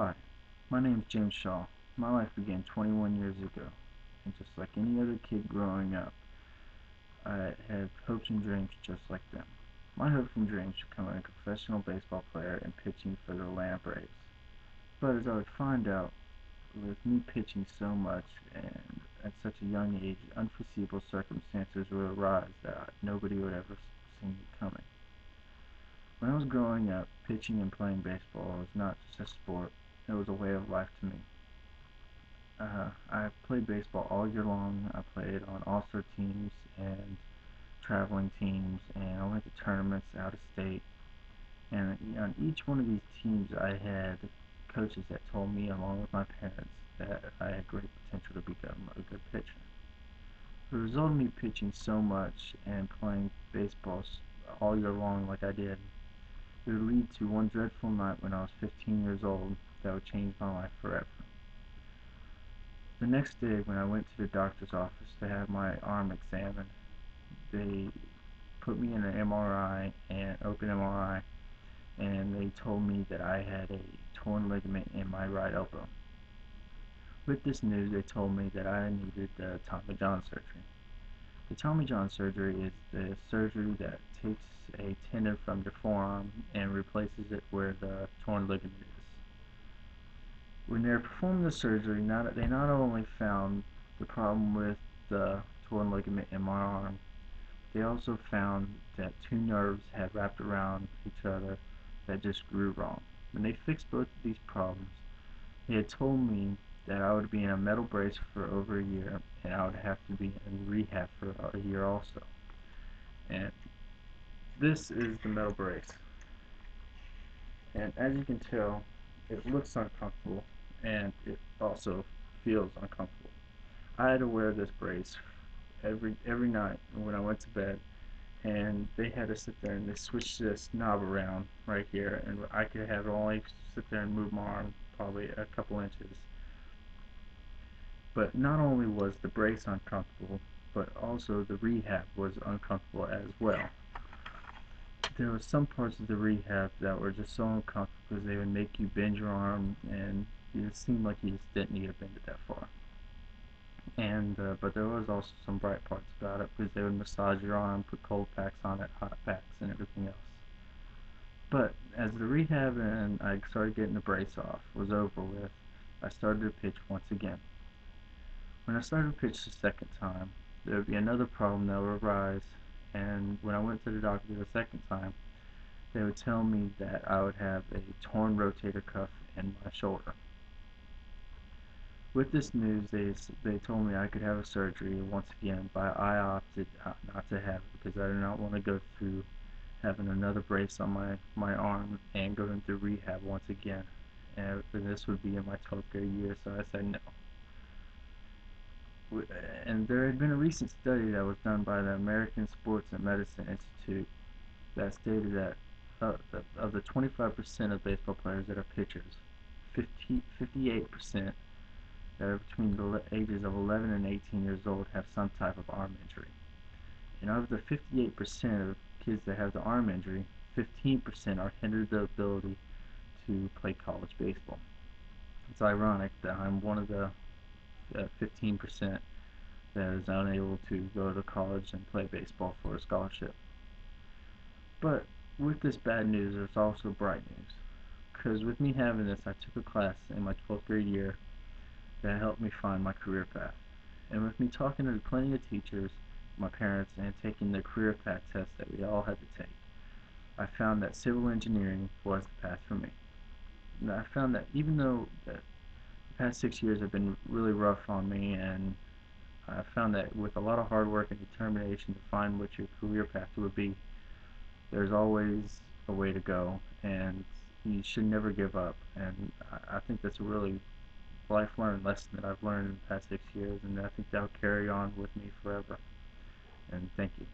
Hi, my name is James Shaw. My life began 21 years ago, and just like any other kid growing up, I had hopes and dreams just like them. My hopes and dreams were becoming a professional baseball player and pitching for the Atlanta Braves. But as I would find out, with me pitching so much and at such a young age, unforeseeable circumstances would arise that nobody would ever see me coming. When I was growing up, pitching and playing baseball was not just a sport, it was a way of life to me. I played baseball all year long. I played on all-star teams and traveling teams, and I went to tournaments out of state. And on each one of these teams, I had coaches that told me, along with my parents, that I had great potential to become a good pitcher. The result of me pitching so much and playing baseball all year long like I did, it would lead to one dreadful night when I was 15 years old that would change my life forever. The next day, when I went to the doctor's office to have my arm examined, they put me in an MRI, an open MRI, and they told me that I had a torn ligament in my right elbow. With this news, they told me that I needed the Tommy John surgery. The Tommy John surgery is the surgery that takes a tendon from your forearm and replaces it where the torn ligament is. When they performed the surgery, they not only found the problem with the torn ligament in my arm, they also found that two nerves had wrapped around each other that just grew wrong. When they fixed both of these problems, they had told me that I would be in a metal brace for over a year and I would have to be in rehab for a year also. And this is the metal brace. And as you can tell, it looks uncomfortable and it also feels uncomfortable. I had to wear this brace every night when I went to bed, and they had to sit there and they switched this knob around right here, and I could have only sit there and move my arm probably a couple inches. But not only was the brace uncomfortable, but also the rehab was uncomfortable as well. There were some parts of the rehab that were just so uncomfortable because they would make you bend your arm, and it seemed like you just didn't need to bend it that far. And but there was also some bright parts about it because they would massage your arm, put cold packs on it, hot packs, and everything else. But as the rehab and I started getting the brace off was over with, I started to pitch once again. When I started to pitch the second time, there would be another problem that would arise, and when I went to the doctor the second time, they would tell me that I would have a torn rotator cuff in my shoulder. With this news, they told me I could have a surgery once again, but I opted not to have it because I did not want to go through having another brace on my arm and going through rehab once again. And this would be in my 12th grade year, so I said no. And there had been a recent study that was done by the American Sports and Medicine Institute that stated that of the 25% of baseball players that are pitchers, 58% that are between the ages of 11 and 18 years old have some type of arm injury. And of the 58% of kids that have the arm injury, 15% are hindered the ability to play college baseball. It's ironic that I'm one of the 15% that is unable to go to college and play baseball for a scholarship. But with this bad news, there's also bright news. Because with me having this, I took a class in my 12th grade year that helped me find my career path. And with me talking to plenty of teachers, my parents, and taking the career path test that we all had to take, I found that civil engineering was the path for me. And I found that even though the past 6 years have been really rough on me, and I found that with a lot of hard work and determination to find what your career path would be, there's always a way to go, and you should never give up. And I think that's a really life learned lesson that I've learned in the past 6 years, and I think that'll carry on with me forever. And thank you.